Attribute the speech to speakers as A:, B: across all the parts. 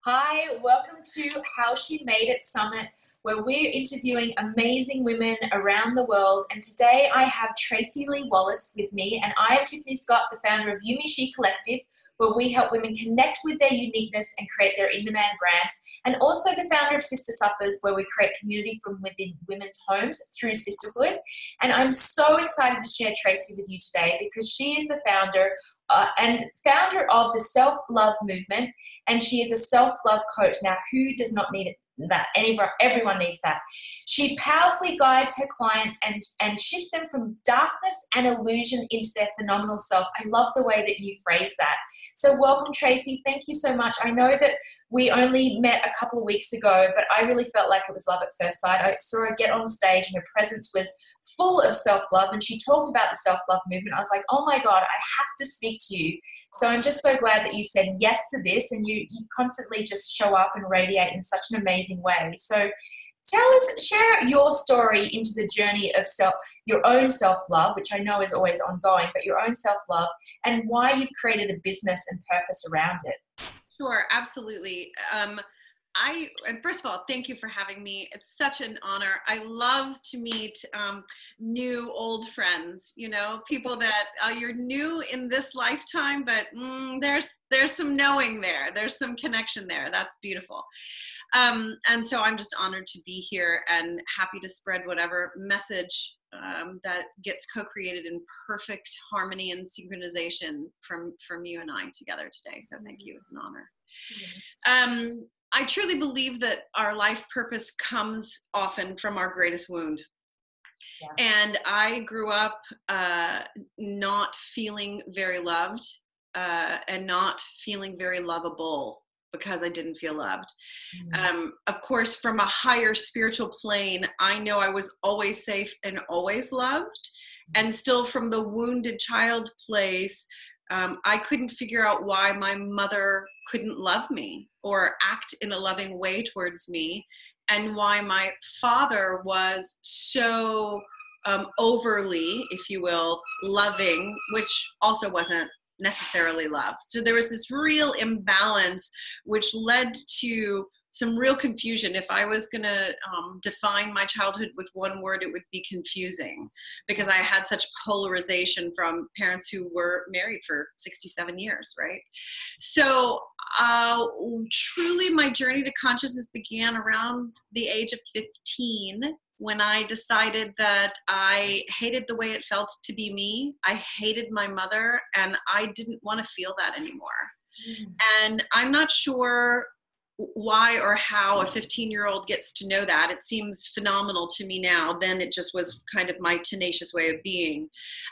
A: Hi, welcome to How She Made It Summit, where we're interviewing amazing women around the world. And today I have Tracey Lee Wallace with me, and I am Tiffany Scott, the founder of Yumi She Collective, where we help women connect with their uniqueness and create their in-demand brand, and also the founder of Sister Suppers, where we create community from within women's homes through sisterhood. And I'm so excited to share Tracey with you today because she is the founder of the self-love movement, and she is a self-love coach. Now, who does not need that? Everyone needs that. She powerfully guides her clients and shifts them from darkness and illusion into their phenomenal self. I love the way that you phrase that. So welcome, Tracey. Thank you so much. I know that we only met a couple of weeks ago, but I really felt like it was love at first sight. I saw her get on stage and her presence was full of self-love, and she talked about the self-love movement. I was like, oh my God, I have to speak to you. So I'm just so glad that you said yes to this, and you constantly just show up and radiate in such an amazing way. So share your story into the journey of your own self-love, which I know is always ongoing, but your own self-love, and why you've created a business and purpose around it.
B: Sure, absolutely. And first of all, thank you for having me. It's such an honor. I love to meet new, old friends, people that you're new in this lifetime, but there's some knowing there. There's some connection there. That's beautiful. And so I'm just honored to be here and happy to spread whatever message that gets co-created in perfect harmony and synchronization from you and I together today. So thank you. It's an honor. I truly believe that our life purpose comes often from our greatest wound. Yeah. And I grew up not feeling very loved and not feeling very lovable because I didn't feel loved. Of course, from a higher spiritual plane, I know I was always safe and always loved. And still from the wounded child place, I couldn't figure out why my mother couldn't love me or act in a loving way towards me, and why my father was so overly, if you will, loving, which also wasn't necessarily love. So there was this real imbalance, which led to some real confusion. If I was going to define my childhood with one word, it would be confusing, because I had such polarization from parents who were married for 67 years, right? So truly my journey to consciousness began around the age of 15, when I decided that I hated the way it felt to be me. I hated my mother, and I didn't want to feel that anymore. And I'm not sure why or how a 15-year-old gets to know that. It seems phenomenal to me now. Then it just was kind of my tenacious way of being.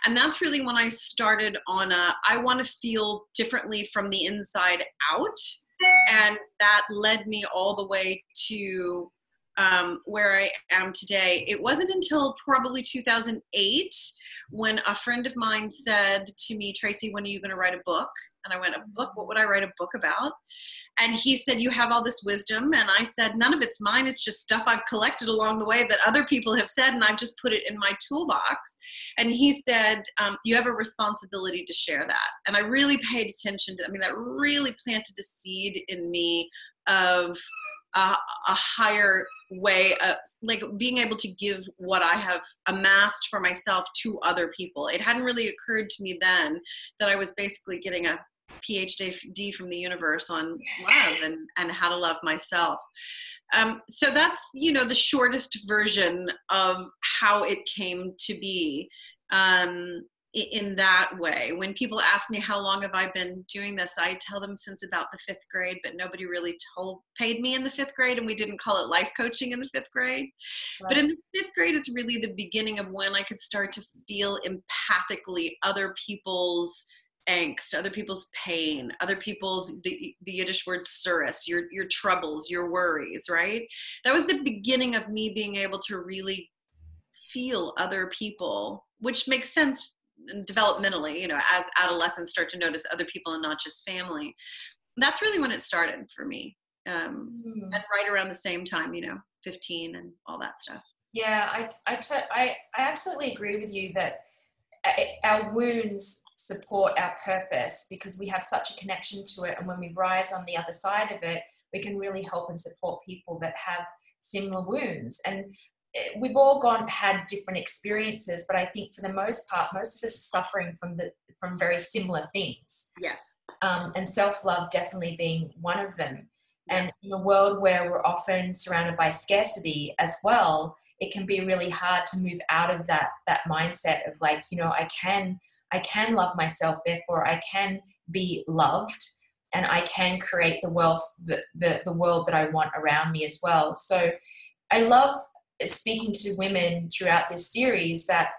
B: And that's really when I started on I want to feel differently from the inside out. And that led me all the way to where I am today. It wasn't until probably 2008 when a friend of mine said to me, Tracey, when are you going to write a book? And I went, a book? What would I write a book about? And he said, you have all this wisdom. And I said, none of it's mine. It's just stuff I've collected along the way that other people have said, and I've just put it in my toolbox. And he said, you have a responsibility to share that. And I really paid attention to, that really planted a seed in me of a higher way of like being able to give what I have amassed for myself to other people. It hadn't really occurred to me then that I was basically getting a PhD from the universe on love and how to love myself. So that's, the shortest version of how it came to be. In that way. When people ask me how long have I been doing this, I tell them since about the 5th grade, but nobody really paid me in the 5th grade, and we didn't call it life coaching in the 5th grade. Right. But in the 5th grade, it's really the beginning of when I could start to feel empathically other people's angst, other people's pain, other people's, the Yiddish word surus, your troubles, your worries, right? That was the beginning of me being able to really feel other people, which makes sense developmentally, as adolescents start to notice other people and not just family. That's really when it started for me. And right around the same time, 15 and all that stuff.
A: Yeah, I absolutely agree with you that our wounds support our purpose because we have such a connection to it. And when we rise on the other side of it, we can really help and support people that have similar wounds. And we've all had different experiences, but I think for the most part, most of us are suffering from very similar things.
B: Yes.
A: And self-love definitely being one of them. And in a world where we're often surrounded by scarcity as well, it can be really hard to move out of that mindset of like, you know, I can love myself, therefore I can be loved, and I can create the wealth, the world that I want around me as well. So I love speaking to women throughout this series that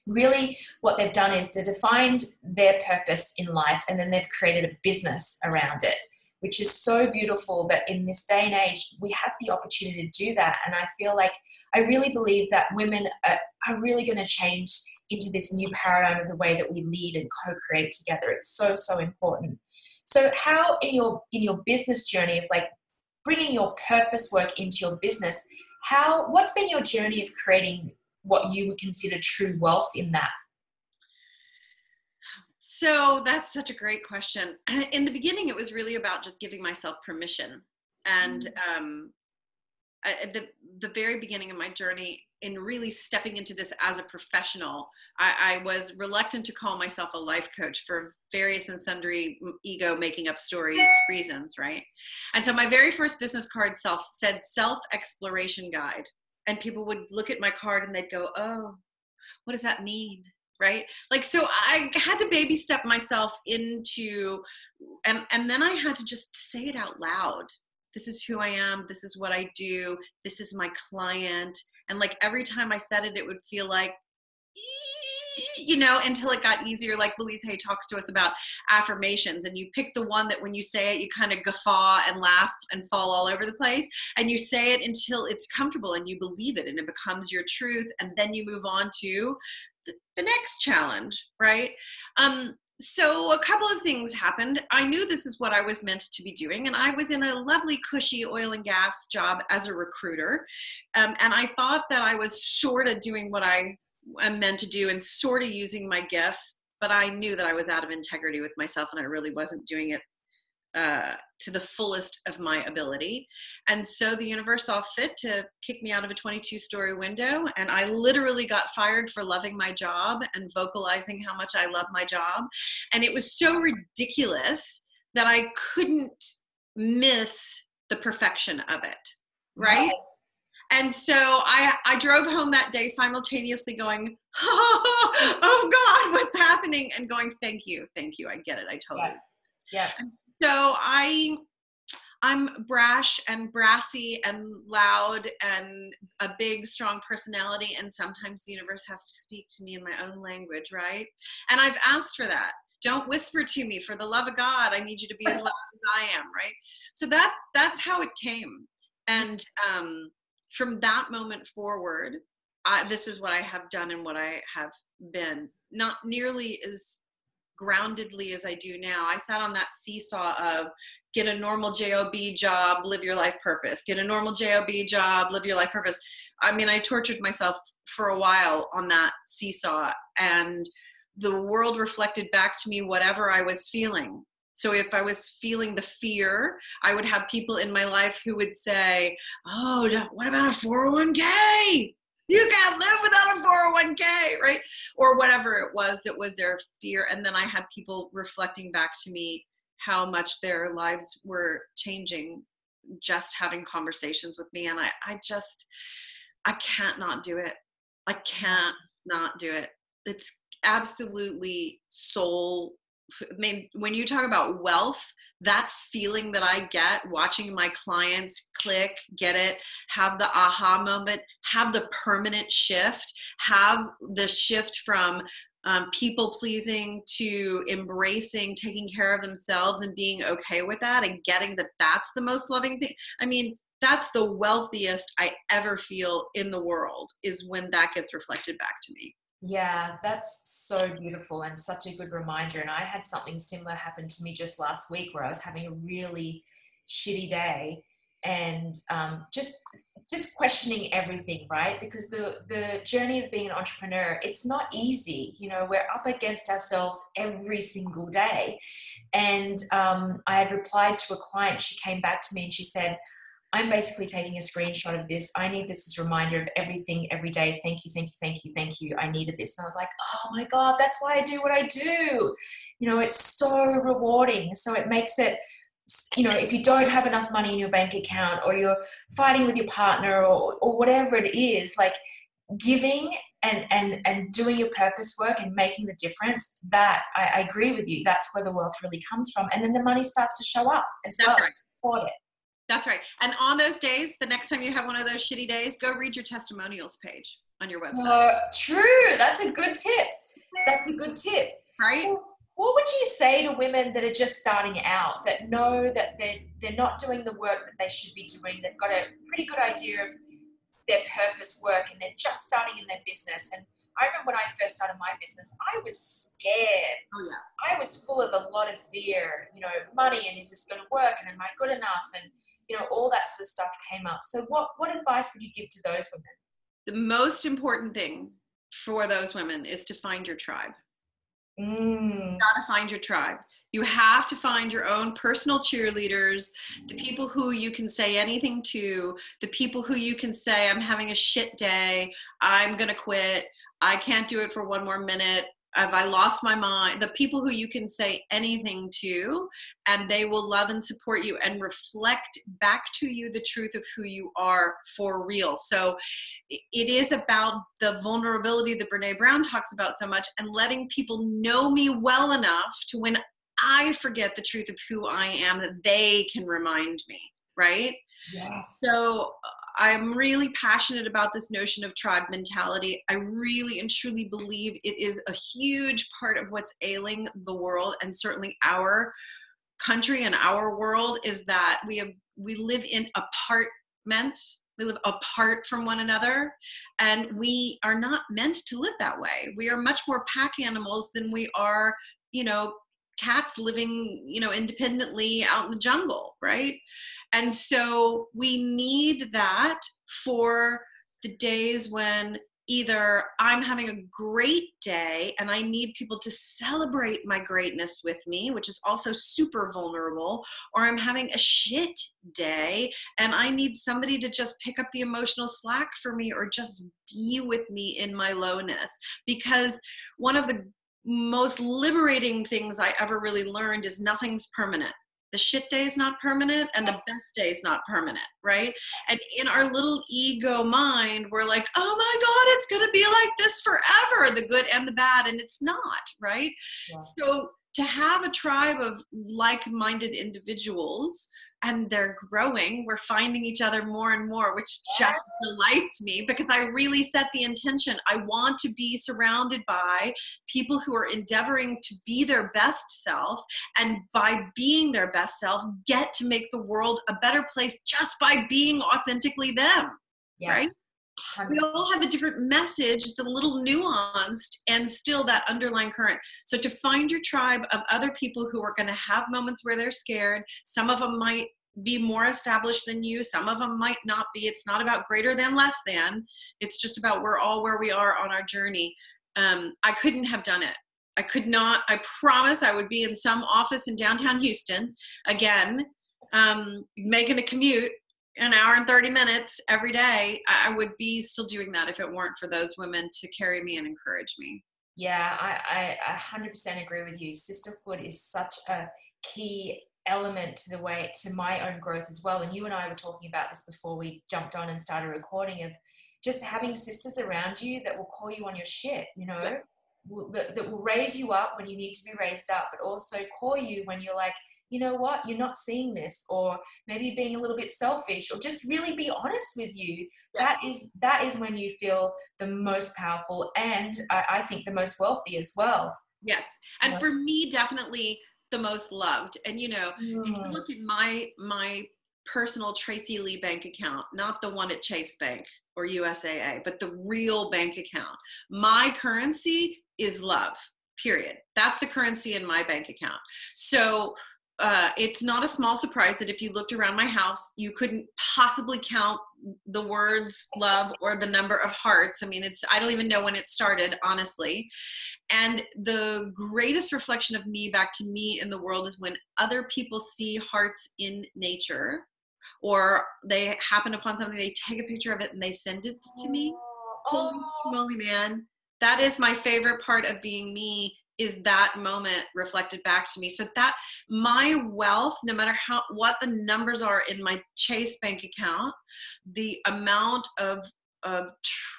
A: really what they've done is they've defined their purpose in life, and then they've created a business around it, which is so beautiful that in this day and age, we have the opportunity to do that. And I feel like, I really believe that women are really going to change into this new paradigm of the way that we lead and co-create together. It's so, so important. So how in your business journey of like bringing your purpose work into your business, what's been your journey of creating what you would consider true wealth in that?
B: So that's such a great question. In the beginning, it was really about just giving myself permission. And at the very beginning of my journey in really stepping into this as a professional, I was reluctant to call myself a life coach for various and sundry ego making up stories reasons, right? And so my very first business card said self-exploration guide. And people would look at my card and they'd go, oh, what does that mean? Right? Like, so I had to baby step myself into, and then I had to just say it out loud. This is who I am. This is what I do. This is my client. And like every time I said it, it would feel like, you know, until it got easier. Like Louise Hay talks to us about affirmations, and you pick the one that when you say it, you kind of guffaw and laugh and fall all over the place. And you say it until it's comfortable and you believe it and it becomes your truth. And then you move on to the next challenge, right? So a couple of things happened. I knew this is what I was meant to be doing. And I was in a lovely, cushy oil and gas job as a recruiter. And I thought that I was sort of doing what I'm meant to do and sort of using my gifts, but I knew that I was out of integrity with myself and I really wasn't doing it to the fullest of my ability. And so the universe saw fit to kick me out of a 22-story window. And I literally got fired for loving my job and vocalizing how much I love my job. And it was so ridiculous that I couldn't miss the perfection of it. Right? And so I drove home that day simultaneously going, oh God, what's happening? And going, thank you. I get it. I totally.
A: Yeah.
B: So I'm brash and brassy and loud and a big, strong personality. And sometimes the universe has to speak to me in my own language, right? And I've asked for that. Don't whisper to me, for the love of God, I need you to be as loud as I am, right? So that's how it came. And from that moment forward, this is what I have done and what I have been. Not nearly as groundedly as I do now. I sat on that seesaw of get a normal job job, live your life purpose. Get a normal job job, live your life purpose. I mean, I tortured myself for a while on that seesaw, and the world reflected back to me whatever I was feeling. So if I was feeling the fear, I would have people in my life who would say, oh, what about a 401k? You can't live without a 401k, right? Or whatever it was that was their fear. And then I had people reflecting back to me how much their lives were changing just having conversations with me. And I can't not do it. I can't not do it. It's absolutely soul. I mean, when you talk about wealth, that feeling that I get watching my clients click, get it, have the aha moment, have the permanent shift, have the shift from people pleasing to embracing, taking care of themselves and being okay with that and getting that that's the most loving thing. I mean, that's the wealthiest I ever feel in the world, is when that gets reflected back to me.
A: Yeah, that's so beautiful and such a good reminder. And I had something similar happen to me just last week where I was having a really shitty day. and just questioning everything, right? Because the journey of being an entrepreneur, it's not easy. You know, we're up against ourselves every single day. And I had replied to a client. She came back to me and she said, I'm basically taking a screenshot of this. I need this as a reminder of everything every day. Thank you, thank you, thank you, thank you. I needed this. And I was like, oh my God, that's why I do what I do. You know, it's so rewarding. So it makes it, you know, if you don't have enough money in your bank account, or you're fighting with your partner, or whatever it is, like giving and doing your purpose work and making the difference, that I agree with you. That's where the wealth really comes from. And then the money starts to show up as well.
B: Right.
A: Support it.
B: That's right. And on those days, the next time you have one of those shitty days, go read your testimonials page on your website.
A: True. That's a good tip. That's a good tip.
B: Right?
A: So what would you say to women that are just starting out, that know that they're not doing the work that they should be doing? They've got a pretty good idea of their purpose work and they're just starting in their business. And I remember when I first started my business, I was scared.
B: Oh, yeah.
A: I was full of a lot of fear, you know, money, and is this going to work? And am I good enough? And, you know, all that sort of stuff came up. So what advice would you give to those women?
B: The most important thing for those women is to find your tribe. You gotta find your tribe. You have to find your own personal cheerleaders, the people who you can say anything to, the people who you can say, I'm having a shit day, I'm gonna quit, I can't do it for one more minute, have I lost my mind? The people who you can say anything to, and they will love and support you and reflect back to you the truth of who you are for real. So it is about the vulnerability that Brene Brown talks about so much, and letting people know me well enough to, when I forget the truth of who I am, that they can remind me, right?
A: Yes.
B: So I'm really passionate about this notion of tribe mentality. I really and truly believe it is a huge part of what's ailing the world, and certainly our country and our world, is that we live in apartments. We live apart from one another, and we are not meant to live that way. We are much more pack animals than we are, you know, cats living, you know, independently out in the jungle, right? And so we need that for the days when either I'm having a great day and I need people to celebrate my greatness with me, which is also super vulnerable, or I'm having a shit day and I need somebody to just pick up the emotional slack for me, or just be with me in my lowness. Because one of the most liberating things I ever really learned is nothing's permanent. The shit day is not permanent, and the best day is not permanent, right? And in our little ego mind, we're like, oh my God, it's going to be like this forever, the good and the bad, and it's not, right? Yeah. So to have a tribe of like-minded individuals, and they're growing, we're finding each other more and more, which just delights me, because I really set the intention. I want to be surrounded by people who are endeavoring to be their best self, and by being their best self, get to make the world a better place just by being authentically them, right? 100%. We all have a different message. It's a little nuanced, and still that underlying current. So to find your tribe of other people who are going to have moments where they're scared. Some of them might be more established than you. Some of them might not be. It's not about greater than, less than. It's just about we're all where we are on our journey. I couldn't have done it. I could not. I promise I would be in some office in downtown Houston again, making a commute an hour and 30 minutes every day. I would be still doing that if it weren't for those women to carry me and encourage me.
A: Yeah, I 100% agree with you. Sisterhood is such a key element to my own growth as well. And you and I were talking about this before we jumped on and started recording, of just having sisters around you that will call you on your shit, you know, that will raise you up when you need to be raised up, but also call you when you're like, you know what, you're not seeing this, or maybe being a little bit selfish, or just really be honest with you. Yeah. That is when you feel the most powerful, and I think the most wealthy as well.
B: Yes. And for me, definitely the most loved. And, you know, if you look at my personal Tracey Lee bank account, not the one at Chase Bank or USAA, but the real bank account, my currency is love, period. That's the currency in my bank account. So it's not a small surprise that if you looked around my house, you couldn't possibly count the words love or the number of hearts. I mean, I don't even know when it started, honestly. And the greatest reflection of me back to me in the world is when other people see hearts in nature, or they happen upon something, they take a picture of it and they send it to me. Holy schmoly, man. That is my favorite part of being me, is that moment reflected back to me. So that my wealth, no matter what the numbers are in my Chase bank account, the amount of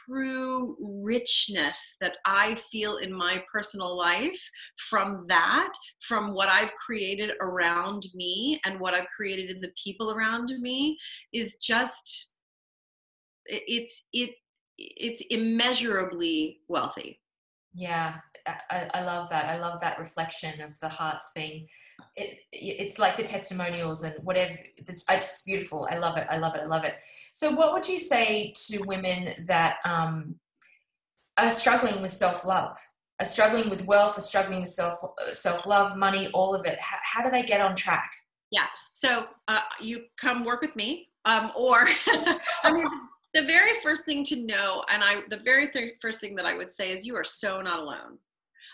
B: true richness that I feel in my personal life from what I've created around me and what I've created in the people around me, is just, it's immeasurably wealthy.
A: Yeah, I love that. I love that reflection of the hearts being, it's like the testimonials and whatever. It's just beautiful. I love it. I love it. I love it. So what would you say to women that are struggling with self-love, are struggling with wealth, are struggling with self-love, money, all of it? How do they get on track?
B: Yeah. So you come work with me, or I mean, the very first thing to know, and the very first thing that I would say is, you are so not alone.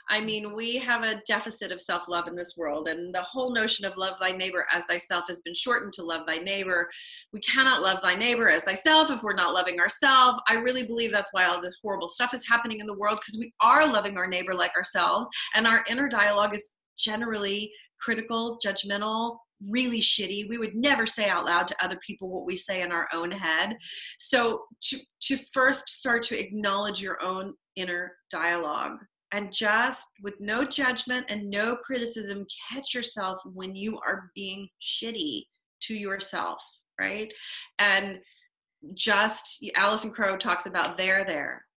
B: I mean, we have a deficit of self-love in this world, and the whole notion of love thy neighbor as thyself has been shortened to love thy neighbor. We cannot love thy neighbor as thyself if we're not loving ourselves. I really believe that's why all this horrible stuff is happening in the world, because we are loving our neighbor like ourselves, and our inner dialogue is generally critical, judgmental, really shitty. We would never say out loud to other people what we say in our own head. So to first start to acknowledge your own inner dialogue, and just with no judgment and no criticism, catch yourself when you are being shitty to yourself, right? And just, Alison Crowe talks about there,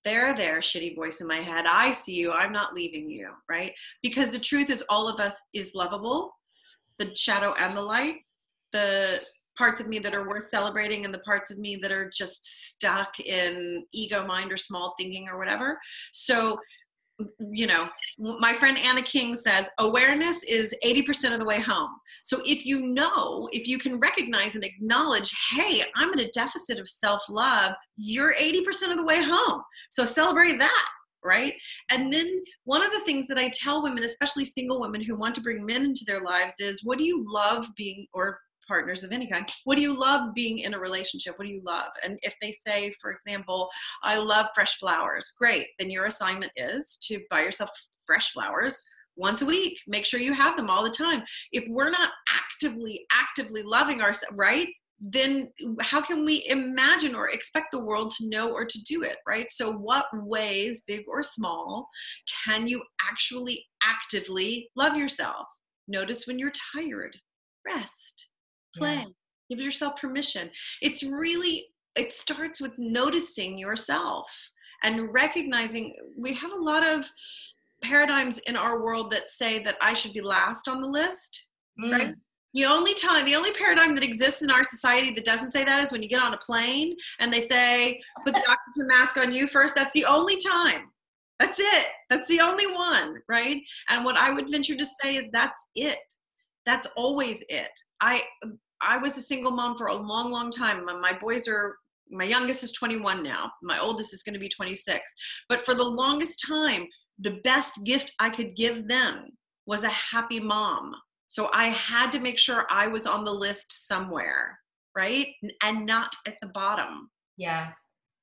B: shitty voice in my head. I see you, I'm not leaving you, right? Because the truth is, all of us is lovable, the shadow and the light, the parts of me that are worth celebrating and the parts of me that are just stuck in ego mind or small thinking or whatever. So, you know, my friend Anna King says awareness is 80% of the way home. So if you can recognize and acknowledge, hey, I'm in a deficit of self-love, you're 80% of the way home. So celebrate that, right? And then one of the things that I tell women, especially single women who want to bring men into their lives, is, what do you love being, or partners of any kind, what do you love being in a relationship? What do you love? And if they say, for example, I love fresh flowers, great. Then your assignment is to buy yourself fresh flowers once a week. Make sure you have them all the time. If we're not actively loving ourselves, right, then how can we imagine or expect the world to know or to do it, right? So what ways, big or small, can you actually actively love yourself? Notice when you're tired, rest. Play. Give yourself permission. It starts with noticing yourself and recognizing. We have a lot of paradigms in our world that say that I should be last on the list, right? The only paradigm that exists in our society that doesn't say that is when you get on a plane and they say, put the oxygen mask on you first. That's the only time. That's it. That's the only one, right? And what I would venture to say is, that's it. That's always it. I was a single mom for a long, long time. My youngest is 21 now. My oldest is going to be 26. But for the longest time, the best gift I could give them was a happy mom. So I had to make sure I was on the list somewhere, right? And not at the bottom.
A: Yeah.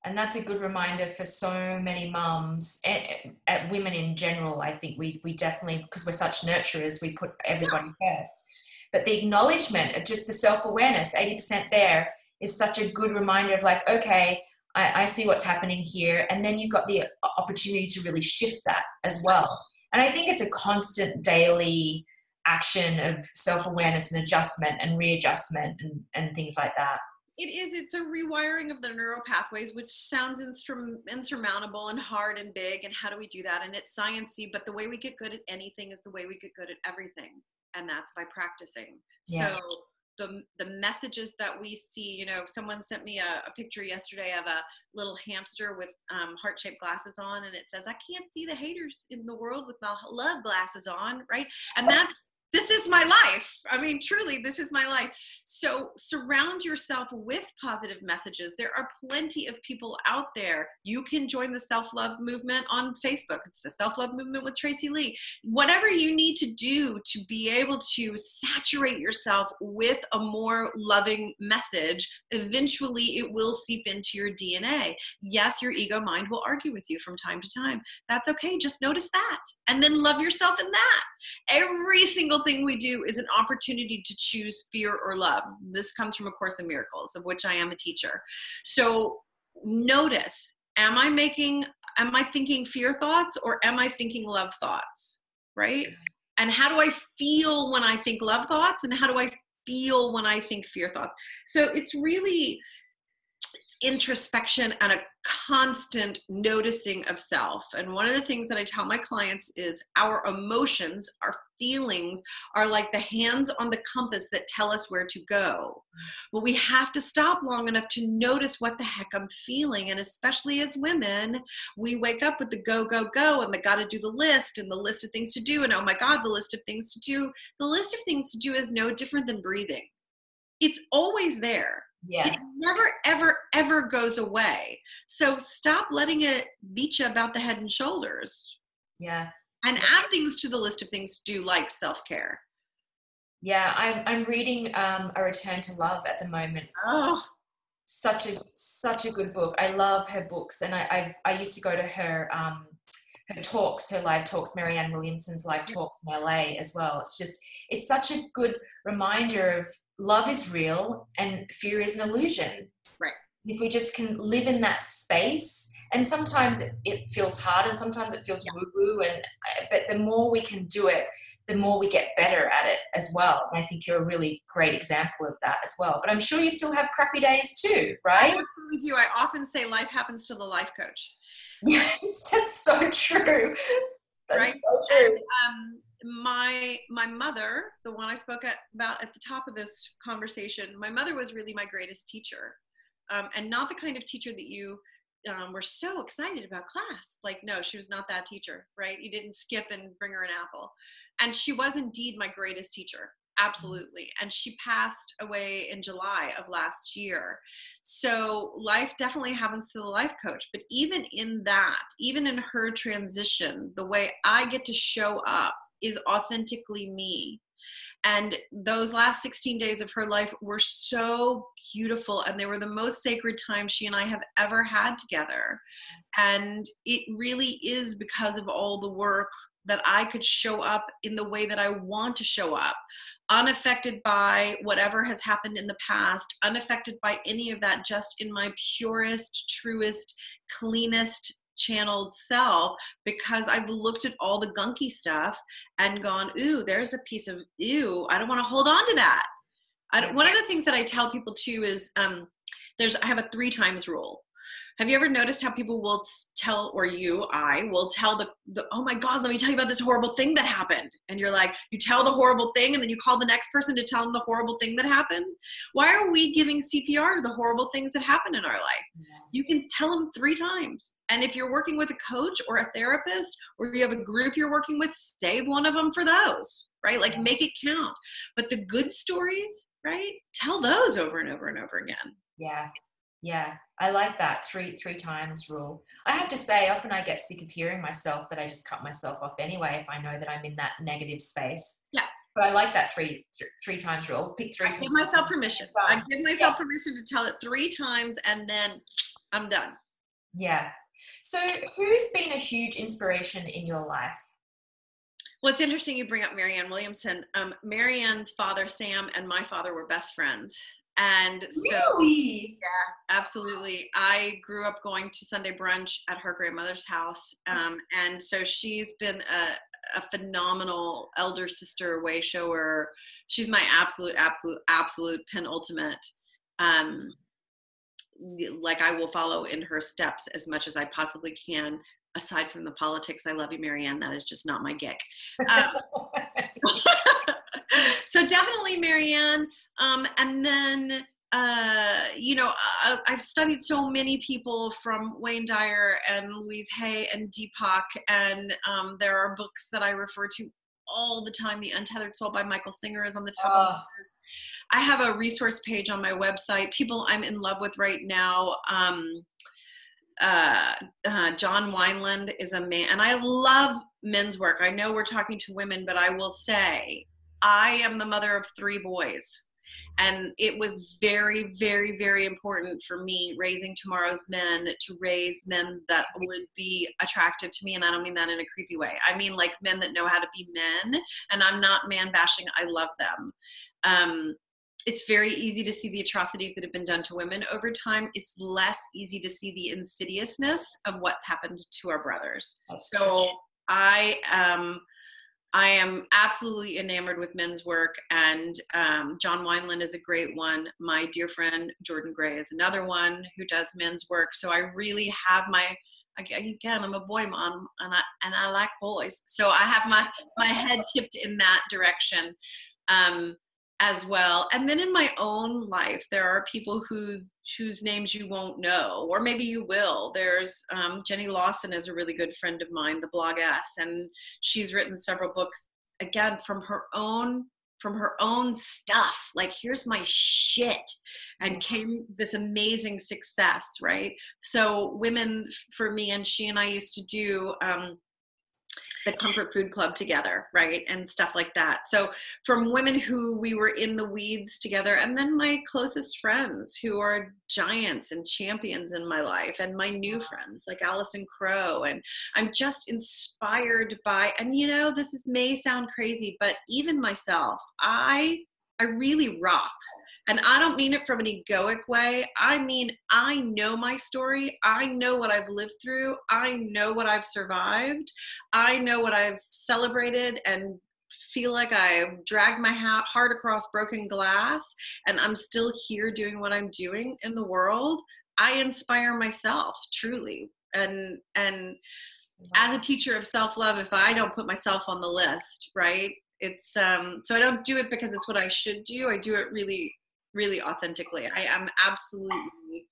A: And that's a good reminder for so many mums and women in general. I think we definitely, because we're such nurturers, we put everybody first. But the acknowledgement of just the self-awareness, 80% there, is such a good reminder of like, okay, I see what's happening here. And then you've got the opportunity to really shift that as well. And I think it's a constant daily action of self-awareness and adjustment and readjustment and things like that.
B: It is. It's a rewiring of the neural pathways, which sounds insurmountable and hard and big. And how do we do that? And it's sciencey, but the way we get good at anything is the way we get good at everything. And that's by practicing. Yes. So the messages that we see, you know, someone sent me a picture yesterday of a little hamster with heart-shaped glasses on, and it says, I can't see the haters in the world with my love glasses on, right? And that's this is my life. I mean, truly, this is my life. So surround yourself with positive messages. There are plenty of people out there. You can join the self-love movement on Facebook. It's the self-love movement with Tracey Lee. Whatever you need to do to be able to saturate yourself with a more loving message, eventually it will seep into your DNA. Yes, your ego mind will argue with you from time to time. That's okay. Just notice that. And then love yourself in that. Every single thing we do is an opportunity to choose fear or love. This comes from A Course in Miracles, of which I am a teacher. So notice, am I thinking fear thoughts or am I thinking love thoughts, right? And how do I feel when I think love thoughts, and how do I feel when I think fear thoughts? So it's really introspection and a constant noticing of self. And one of the things that I tell my clients is our emotions, our feelings are like the hands on the compass that tell us where to go. But we have to stop long enough to notice what the heck I'm feeling. And especially as women, we wake up with the go, go, go, and the got to do the list and the list of things to do. And oh my God, the list of things to do. The list of things to do is no different than breathing. It's always there.
A: Yeah.
B: It never, ever, ever goes away. So stop letting it beat you about the head and shoulders.
A: Yeah.
B: And add things to the list of things to do, like self-care.
A: Yeah, I'm reading A Return to Love at the moment.
B: Oh,
A: such a good book. I love her books, and I used to go to her talks, her live talks, Marianne Williamson's live talks in LA as well. It's such a good reminder of love is real and fear is an illusion.
B: right.
A: If we just can live in that space, and sometimes it feels hard and sometimes it feels woo-woo, but the more we can do it, the more we get better at it as well. And I think you're a really great example of that as well. But I'm sure you still have crappy days too, right?
B: I absolutely do. I often say life happens to the life coach.
A: Yes, that's so true. That's
B: right?
A: So true.
B: And, my mother, the one I spoke about at the top of this conversation, my mother was really my greatest teacher. And not the kind of teacher that you were so excited about class. Like, no, she was not that teacher, right? You didn't skip and bring her an apple. And she was indeed my greatest teacher. Absolutely. And she passed away in July of last year. So life definitely happens to the life coach. But even in that, even in her transition, the way I get to show up is authentically me. And those last 16 days of her life were so beautiful. And they were the most sacred time she and I have ever had together. And it really is because of all the work that I could show up in the way that I want to show up, unaffected by whatever has happened in the past, unaffected by any of that, just in my purest, truest, cleanest channeled self, because I've looked at all the gunky stuff and gone, ooh, there's a piece of, ew, I don't want to hold on to that. One of the things that I tell people too is I have a 3 times rule. Have you ever noticed how people will tell, or I will tell the, oh my God, let me tell you about this horrible thing that happened. And you're like, you tell the horrible thing and then you call the next person to tell them the horrible thing that happened. Why are we giving CPR to the horrible things that happen in our life? Yeah. You can tell them 3 times. And if you're working with a coach or a therapist, or you have a group you're working with, save one of them for those, right? Like, make it count. But the good stories, right? Tell those over and over and over again.
A: Yeah. Yeah, I like that 3 times rule. I have to say, often I get sick of hearing myself that I just cut myself off anyway if I know that I'm in that negative space.
B: Yeah.
A: But I like that three times rule. Pick 3.
B: I give myself permission. I give myself permission to tell it 3 times and then I'm done.
A: Yeah. So who's been a huge inspiration in your life?
B: Well, it's interesting you bring up Marianne Williamson. Marianne's father, Sam, and my father were best friends. And so,
A: really?
B: Yeah, absolutely. I grew up going to Sunday brunch at her grandmother's house. And so she's been a phenomenal elder sister, way shower. She's my absolute penultimate. Like, I will follow in her steps as much as I possibly can. Aside from the politics, I love you, Marianne. That is just not my gig. So definitely Marianne. And then, I've studied so many people, from Wayne Dyer and Louise Hay and Deepak. And there are books that I refer to all the time. The Untethered Soul by Michael Singer is on the top of my
A: Oh,
B: list. I have a resource page on my website, people I'm in love with right now. John Wineland is a man, and I love men's work. I know we're talking to women, but I will say I am the mother of 3 boys. And it was very, very, very important for me raising tomorrow's men to raise men that would be attractive to me. And I don't mean that in a creepy way. I mean like men that know how to be men. And I'm not man bashing. I love them. It's very easy to see the atrocities that have been done to women over time. It's less easy to see the insidiousness of what's happened to our brothers. So I am absolutely enamored with men's work, and John Wineland is a great one. My dear friend Jordan Gray is another one who does men's work. So I really have again, I'm a boy mom, and I like boys. So I have my head tipped in that direction as well. And then in my own life, there are people whose names you won't know, or maybe you will. There's Jenny Lawson is a really good friend of mine, the blogess, and she's written several books, again, from her own stuff. Like, here's my shit, and came this amazing success, right? So women, for me, and she and I used to do the Comfort Food Club together, right? And stuff like that. So from women who we were in the weeds together, and then my closest friends who are giants and champions in my life, and my new friends like Allison Crow. And I'm just inspired by, and you know, may sound crazy, but even myself, I really rock. And I don't mean it from an egoic way. I mean, I know my story. I know what I've lived through. I know what I've survived. I know what I've celebrated, and feel like I dragged my heart across broken glass, and I'm still here doing what I'm doing in the world. I inspire myself, truly. And as a teacher of self-love, if I don't put myself on the list, right? It's so I don't do it because it's what I should do. I do it really, really authentically. I am absolutely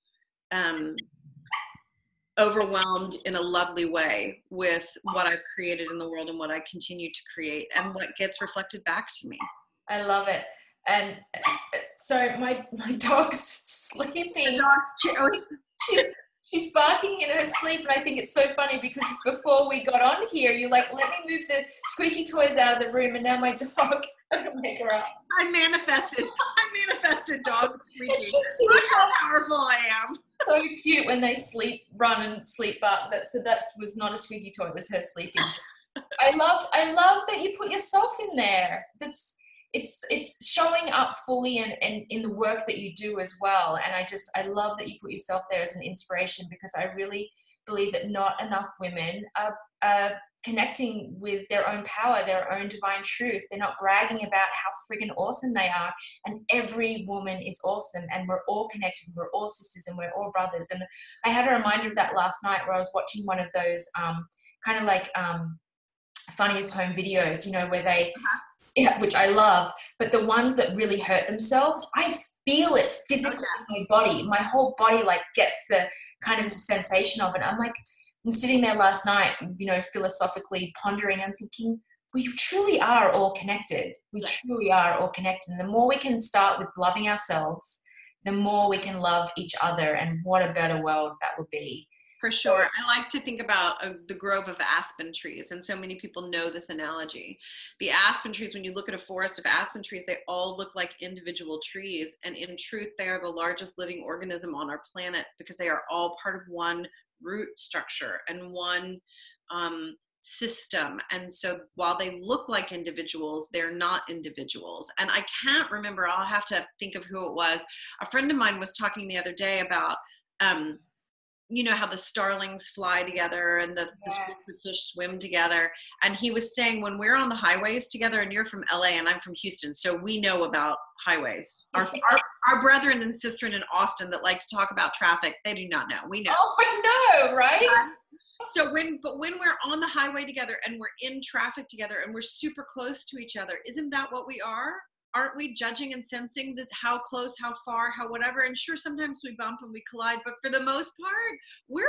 B: overwhelmed in a lovely way with what I've created in the world and what I continue to create, and what gets reflected back to me.
A: I love it. And so my dog's sleeping.
B: The dog's
A: She's barking in her sleep, and I think it's so funny because before we got on here, you're like, let me move the squeaky toys out of the room, and now my dog, I don't make her up.
B: I manifested dogs squeaking.
A: It's just
B: look how powerful I am.
A: So cute when they run and sleep bark. That was not a squeaky toy, it was her sleeping. I love that you put yourself in there. It's showing up fully and in the work that you do as well. And I love that you put yourself there as an inspiration, because I really believe that not enough women are connecting with their own power, their own divine truth. They're not bragging about how friggin' awesome they are. And every woman is awesome, and we're all connected. We're all sisters, and we're all brothers. And I had a reminder of that last night where I was watching one of those kind of like funniest home videos, you know, where they, yeah, which I love, but the ones that really hurt themselves, I feel it physically in my body. My whole body like gets the kind of sensation of it. I'm like, I'm sitting there last night, you know, philosophically pondering and thinking, we truly are all connected. We truly are all connected. And the more we can start with loving ourselves, the more we can love each other, and what a better world that would be.
B: For sure. I like to think about the grove of aspen trees, and so many people know this analogy. The aspen trees, when you look at a forest of aspen trees, they all look like individual trees, and in truth, they are the largest living organism on our planet, because they are all part of one root structure and one system. And so while they look like individuals, they're not individuals. And I can't remember, I'll have to think of who it was. A friend of mine was talking the other day about you know how the starlings fly together and the fish swim together. And he was saying, when we're on the highways together, and you're from LA and I'm from Houston, so we know about highways. Our brethren and sister in Austin that like to talk about traffic, they do not know. We know.
A: Oh, I know, right?
B: So when we're on the highway together and we're in traffic together and we're super close to each other, isn't that what we are? Aren't we judging and sensing that how close, how far, how whatever? And sure, sometimes we bump and we collide, but for the most part,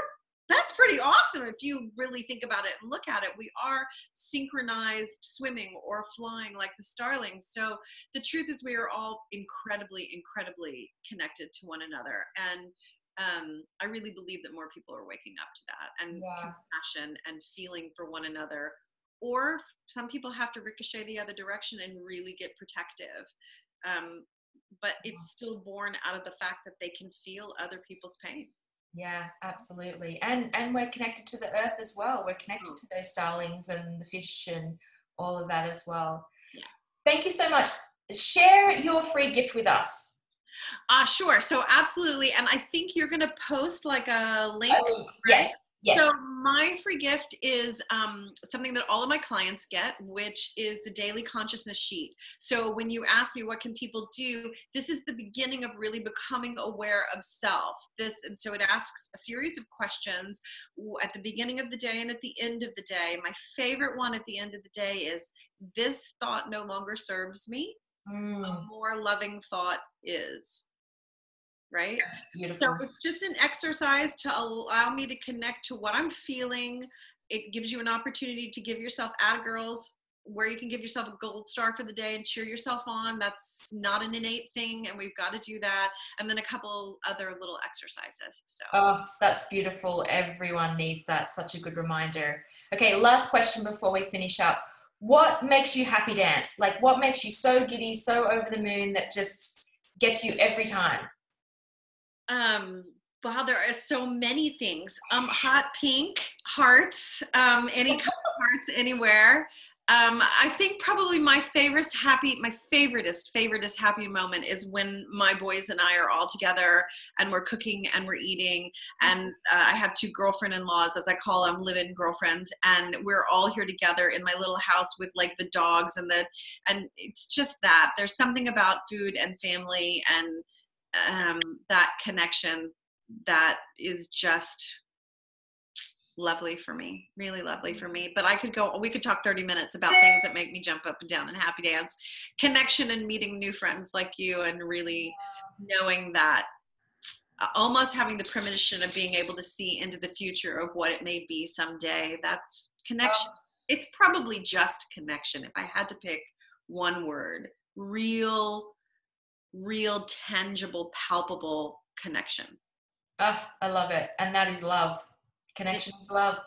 B: that's pretty awesome if you really think about it and look at it. We are synchronized swimming or flying like the starlings. So the truth is we are all incredibly, incredibly connected to one another. And I really believe that more people are waking up to that, and compassion and feeling for one another. Or some people have to ricochet the other direction and really get protective. But it's still born out of the fact that they can feel other people's pain.
A: Yeah, absolutely. And we're connected to the earth as well. We're connected to those starlings and the fish and all of that as well.
B: Yeah.
A: Thank you so much. Share your free gift with us.
B: Sure. So absolutely. And I think you're going to post like a link. Right?
A: Yes. Yes.
B: So my free gift is something that all of my clients get, which is the daily consciousness sheet. So when you ask me what can people do, this is the beginning of really becoming aware of self. And so it asks a series of questions at the beginning of the day and at the end of the day. My favorite one at the end of the day is, this thought no longer serves me. A more loving thought is. Right?
A: That's beautiful.
B: So it's just an exercise to allow me to connect to what I'm feeling. It gives you an opportunity to give yourself girls, where you can give yourself a gold star for the day and cheer yourself on. That's not an innate thing, and we've got to do that. And then a couple other little exercises. So
A: that's beautiful. Everyone needs that. Such a good reminder. Okay, last question before we finish up. What makes you happy dance? Like, what makes you so giddy, so over the moon that just gets you every time?
B: Wow, there are so many things. Hot pink hearts, any kind of hearts anywhere. I think probably my favoriteest happy moment is when my boys and I are all together and we're cooking and we're eating. And I have 2 girlfriend-in-laws, as I call them, live-in girlfriends, and we're all here together in my little house with like the dogs and it's just that. There's something about food and family and that connection that is just lovely for me, really lovely for me. But we could talk 30 minutes about things that make me jump up and down and happy dance. Connection and meeting new friends like you, and really knowing that, almost having the premonition of being able to see into the future of what it may be someday. That's connection. It's probably just connection. If I had to pick one word, real, tangible, palpable connection.
A: I love it. And that is love. Connection is love.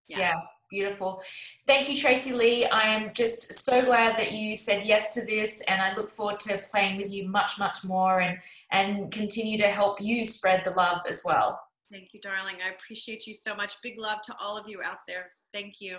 A: Yeah, beautiful. Thank you, Tracey Lee. I am just so glad that you said yes to this, and I look forward to playing with you much, much more and continue to help you spread the love as well.
B: Thank you, darling. I appreciate you so much. Big love to all of you out there. Thank you.